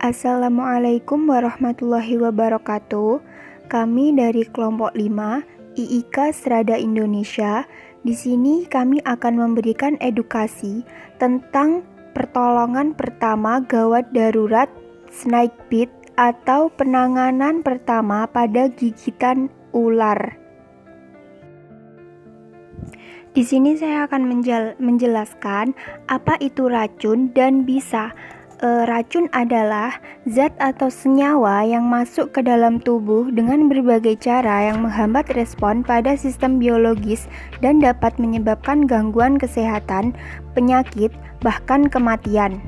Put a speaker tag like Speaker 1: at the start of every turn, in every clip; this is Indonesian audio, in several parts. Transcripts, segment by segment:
Speaker 1: Assalamualaikum warahmatullahi wabarakatuh. Kami dari kelompok 5 IIK Strada Indonesia. Di sini kami akan memberikan edukasi tentang pertolongan pertama gawat darurat snake bite atau penanganan pertama pada gigitan ular. Di sini saya akan menjelaskan apa itu racun dan bisa. Racun adalah zat atau senyawa yang masuk ke dalam tubuh dengan berbagai cara yang menghambat respon pada sistem biologis dan dapat menyebabkan gangguan kesehatan, penyakit, bahkan kematian.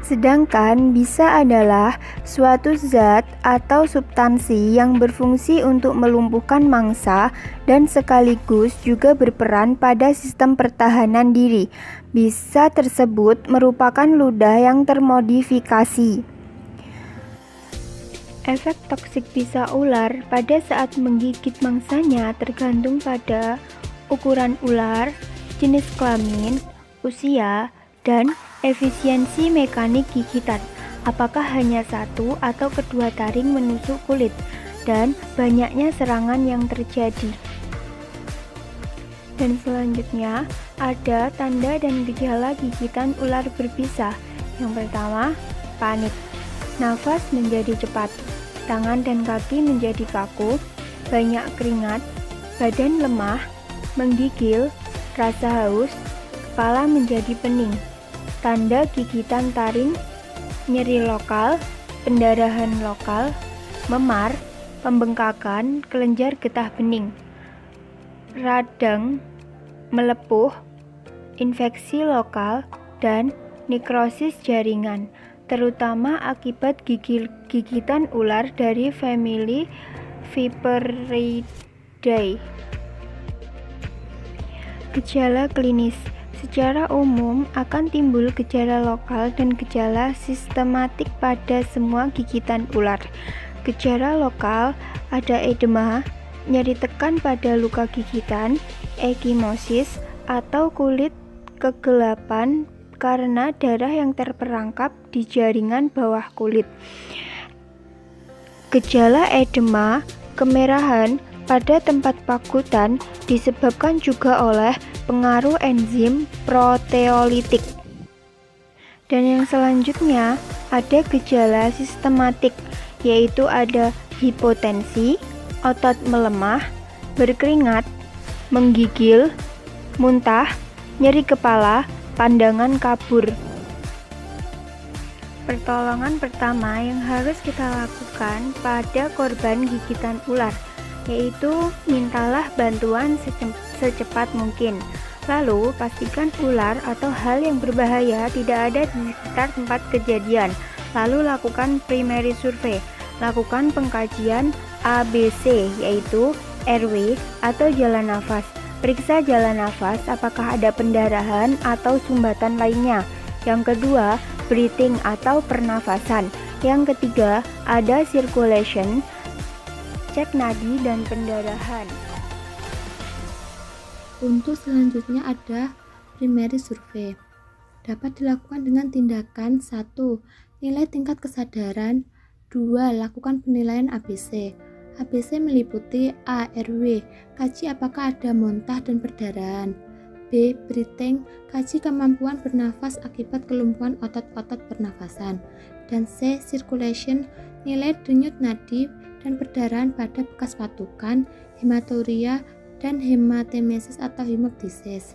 Speaker 1: Sedangkan bisa adalah suatu zat atau substansi yang berfungsi untuk melumpuhkan mangsa dan sekaligus juga berperan pada sistem pertahanan diri. Bisa tersebut merupakan ludah yang termodifikasi. Efek toksik bisa ular pada saat menggigit mangsanya tergantung pada ukuran ular, jenis kelamin, usia, dan efisiensi mekanik gigitan. Apakah hanya satu atau kedua taring menusuk kulit, dan banyaknya serangan yang terjadi. Dan selanjutnya, ada tanda dan gejala gigitan ular berbisa. Yang pertama, panik. Nafas menjadi cepat, tangan dan kaki menjadi kaku, banyak keringat, badan lemah, menggigil, rasa haus, kepala menjadi pening. Tanda gigitan taring, nyeri lokal, pendarahan lokal, memar, pembengkakan, kelenjar getah bening, radang, melepuh, infeksi lokal, dan nekrosis jaringan, terutama akibat gigitan ular dari famili Viperidae. Gejala klinis. Secara umum akan timbul gejala lokal dan gejala sistematik pada semua gigitan ular. Gejala lokal ada edema, nyeri tekan pada luka gigitan, ekimosis atau kulit kegelapan karena darah yang terperangkap di jaringan bawah kulit. Gejala edema, kemerahan pada tempat pakutan disebabkan juga oleh pengaruh enzim proteolitik. Dan yang selanjutnya ada gejala sistematik, yaitu ada hipotensi, otot melemah, berkeringat, menggigil, muntah, nyeri kepala, pandangan kabur. Pertolongan pertama yang harus kita lakukan pada korban gigitan ular, yaitu mintalah bantuan secepat mungkin. Lalu pastikan ular atau hal yang berbahaya tidak ada di sekitar tempat kejadian. Lalu lakukan primary survey. Lakukan pengkajian ABC, yaitu airway atau jalan nafas. Periksa jalan nafas apakah ada pendarahan atau sumbatan lainnya. Yang kedua, breathing atau pernafasan. Yang ketiga, ada circulation. Cek nadi dan pendarahan.
Speaker 2: Untuk selanjutnya ada primary survey. Dapat dilakukan dengan tindakan 1. Nilai tingkat kesadaran. 2. Lakukan penilaian ABC. ABC meliputi A. Airway, kaji apakah ada muntah dan perdarahan. B. Breathing, kaji kemampuan bernafas akibat kelumpuhan otot-otot pernafasan. Dan C. Circulation, nilai denyut nadi dan perdarahan pada bekas patukan, hematuria, dan hematemesis atau hemoptysis.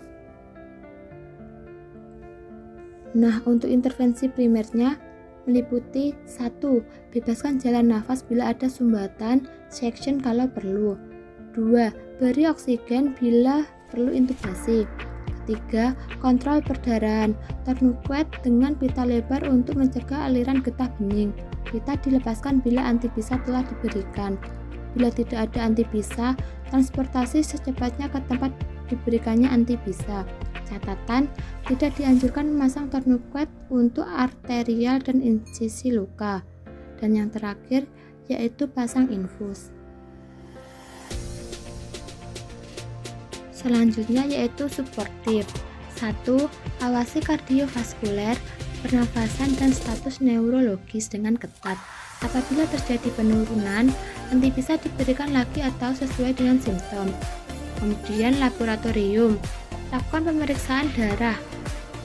Speaker 2: Nah, untuk intervensi primernya meliputi 1. Bebaskan jalan nafas bila ada sumbatan, suction kalau perlu. 2. Beri oksigen bila perlu intubasi. 3. Kontrol perdarahan, tourniquet dengan pita lebar untuk mencegah aliran getah bening. Pita dilepaskan bila antibisa telah diberikan. Bila tidak ada antibisa, transportasi secepatnya ke tempat diberikannya antibisa. Catatan, tidak dianjurkan memasang tourniquet untuk arterial dan insisi luka. Dan yang terakhir, yaitu pasang infus. Selanjutnya yaitu suportif. 1. Awasi kardiovaskuler, pernafasan, dan status neurologis dengan ketat. Apabila terjadi penurunan, nanti bisa diberikan lagi atau sesuai dengan simptom. Kemudian laboratorium, lakukan pemeriksaan darah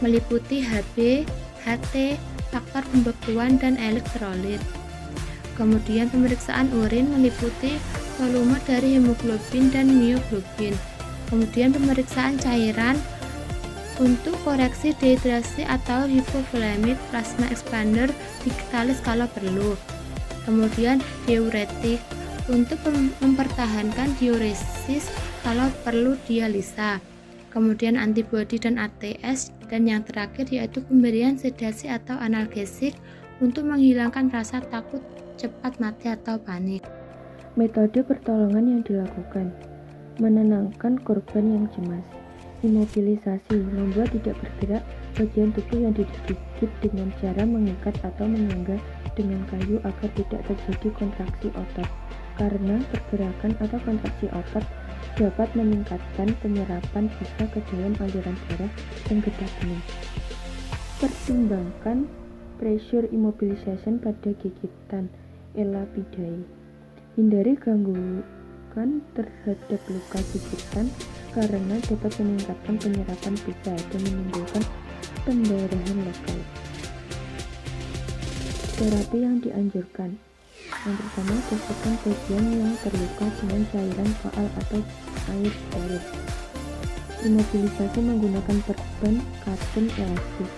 Speaker 2: meliputi Hb, Ht, faktor pembekuan, dan elektrolit. Kemudian pemeriksaan urin meliputi volume dari hemoglobin dan mioglobin. Kemudian pemeriksaan cairan untuk koreksi dehidrasi atau hipovolemik, plasma expander, digitalis kalau perlu. Kemudian diuretik untuk mempertahankan diuresis kalau perlu dialisa. Kemudian antibodi dan ATS, dan yang terakhir yaitu pemberian sedasi atau analgesik untuk menghilangkan rasa takut cepat mati atau panik.
Speaker 3: Metode pertolongan yang dilakukan: menenangkan korban yang cemas, imobilisasi, membuat tidak bergerak bagian tubuh yang digigit dengan cara mengikat atau menyangga dengan kayu agar tidak terjadi kontraksi otot, karena pergerakan atau kontraksi otot dapat meningkatkan penyerapan sisa ke dalam aliran darah dan getah bening. Pertimbangkan pressure immobilization pada gigitan Elapidae. Hindari gangguan terhadap luka gigitan karena dapat meningkatkan penyerapan sisa dan menimbulkan pendarahan lokal. Terapi yang dianjurkan: yang pertama, bersihkan bagian yang terluka dengan cairan faal atau air steril. Imobilisasi menggunakan perban katun elastis.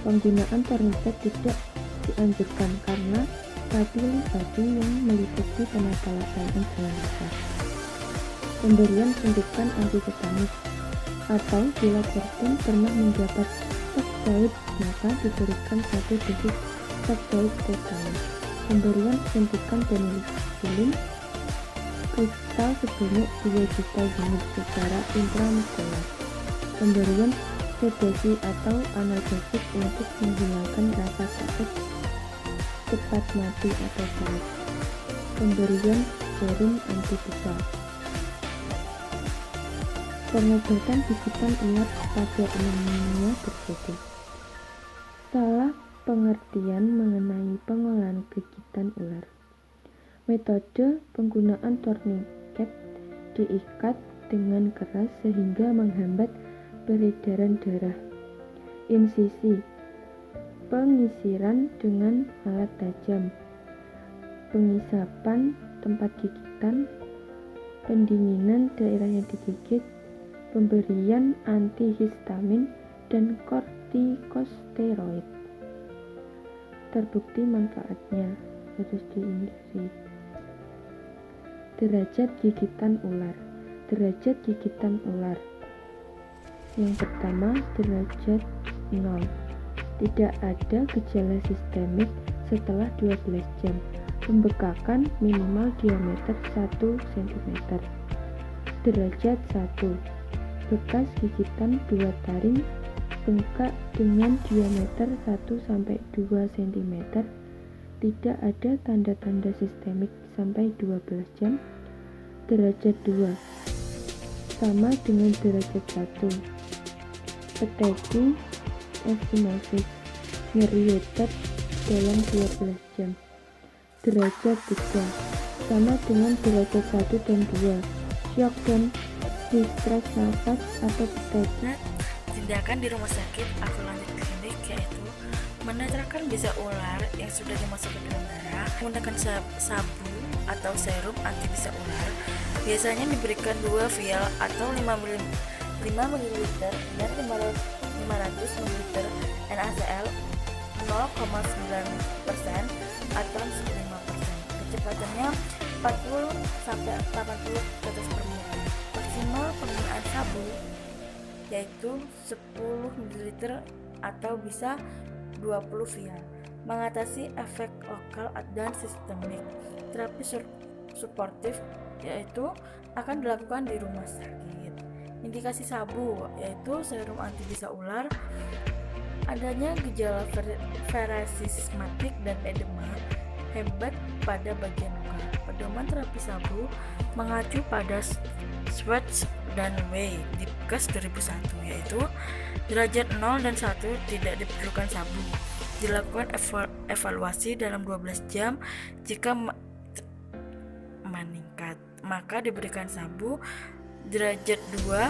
Speaker 3: Penggunaan tourniquet tidak dianjurkan karena stabilisasi yang meliputi penampalasan jalan besar. Pemberian suntikan antiseptik, atau bila korban pernah mendapat toxoid maka diberikan 1 dosis toxoid tetanus. Pemberian suntikan penicillin kristal sebanyak 2 juta unit secara intramuskuler. Pemberian sedasi atau analgesik untuk menghilangkan rasa sakit cepat mati atau panik. Pemberian serum anti-bisa. Pengobatan gigitan ular pada umumnya berbeda. Salah pengertian mengenai pengolahan gigitan ular. Metode penggunaan tourniquet diikat dengan keras sehingga menghambat peredaran darah. Insisi, pengisiran dengan alat tajam, pengisapan tempat gigitan, pendinginan daerah yang digigit, pemberian antihistamin, dan kortikosteroid. Terbukti manfaatnya harus dihindari. Derajat gigitan ular. Derajat gigitan ular. Yang pertama, derajat 0. Tidak ada gejala sistemik setelah 12 jam. Pembekakan minimal diameter 1 cm. Derajat 1. Bekas gigitan 2 taring, bengkak dengan diameter 1-2 cm. Tidak ada tanda-tanda sistemik sampai 12 jam. Derajat 2 sama dengan derajat 1. Peteki eskimosis, nyeri otot dalam 12 jam. Derajat 3 sama dengan derajat 1 dan 2. Syok dan distres nafas atau peteki.
Speaker 4: Tindakan di rumah sakit atau lanjut klinik yaitu menetralkan bisa ular yang sudah dimasukkan ke dalam darah, menggunakan sabu atau serum anti bisa ular. Biasanya diberikan 2 vial atau 5 ml dan 500 ml NaCl 0,9% atau 5%. Kecepatannya 40-80 tetes per menit. Maksimal penggunaan sabu yaitu 10 ml atau bisa 20 vial. Mengatasi efek lokal dan sistemik. Terapi suportif yaitu akan dilakukan di rumah sakit. Indikasi sabu yaitu serum anti bisa ular, adanya gejala varisis sistematik dan edema hebat pada bagian luka. pedoman terapi sabu mengacu pada Schwartz dan Way di PKES 2001, yaitu derajat 0 dan 1 tidak diperlukan sabu. Dilakukan evaluasi dalam 12 jam. Jika meningkat, maka diberikan sabu. Derajat 2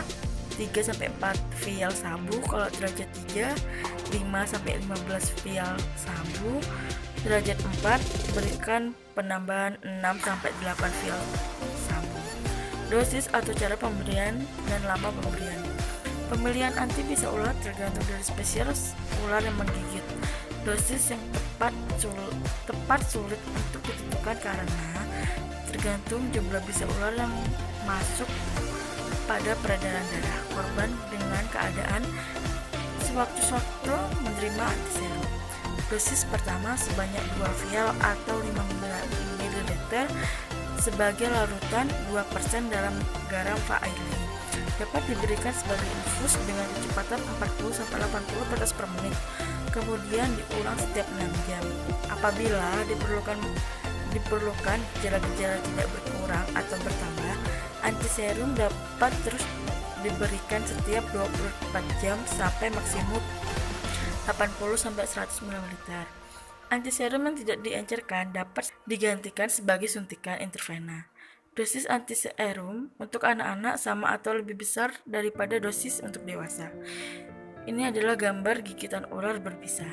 Speaker 4: 3-4 vial sabu. Kalau derajat 3 5-15 vial sabu. Derajat 4 berikan penambahan 6-8 vial sabu. Dosis atau cara pemberian dan lama pemberian. Pemilihan anti bisa ular tergantung dari spesies ular yang menggigit. Dosis yang tepat sulit untuk ditentukan karena tergantung jumlah bisa ular yang masuk pada peredaran darah korban dengan keadaan sewaktu-waktu menerima antiserum. Dosis pertama sebanyak 2 vial atau 5 ml sebagai larutan 2% dalam garam Fairley. Dapat diberikan sebagai infus dengan kecepatan 40-80 tetes per menit. Kemudian diulang setiap 6 jam. Apabila diperlukan gejala-gejala tidak berkurang atau bertambah, antiserum dapat terus diberikan setiap 24 jam sampai maksimum 80-100 ml. Antiserum yang tidak diencerkan dapat digantikan sebagai suntikan intravena. Dosis antiserum untuk anak-anak sama atau lebih besar daripada dosis untuk dewasa. Ini adalah gambar gigitan ular berbisa.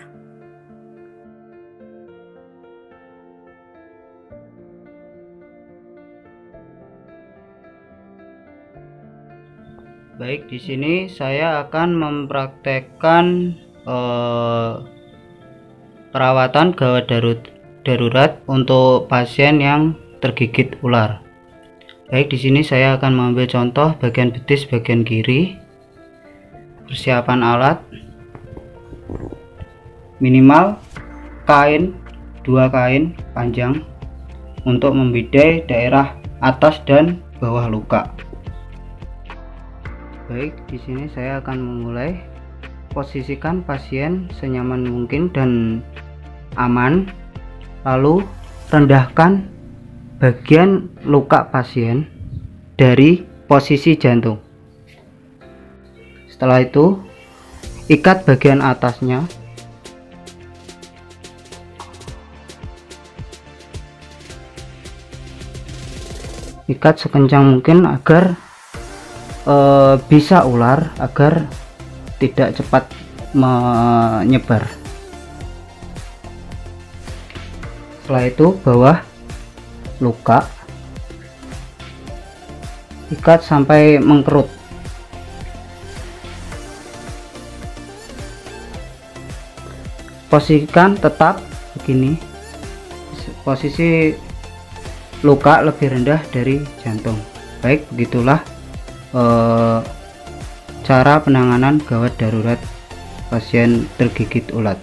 Speaker 5: Baik, di sini saya akan mempraktekkan perawatan gawat darurat untuk pasien yang tergigit ular. Baik, di sini saya akan mengambil contoh bagian betis bagian kiri. Persiapan alat minimal kain 2 kain panjang untuk membidai daerah atas dan bawah luka. Baik, di sini saya akan memulai. Posisikan pasien senyaman mungkin dan aman, lalu rendahkan bagian luka pasien dari posisi jantung. Setelah itu, ikat bagian atasnya. Ikat sekencang mungkin agar bisa ular, agar tidak cepat menyebar. Setelah itu, bawah luka ikat sampai mengkerut. Posisikan tetap begini. Posisi luka lebih rendah dari jantung. Baik, begitulah cara penanganan gawat darurat pasien tergigit ulat.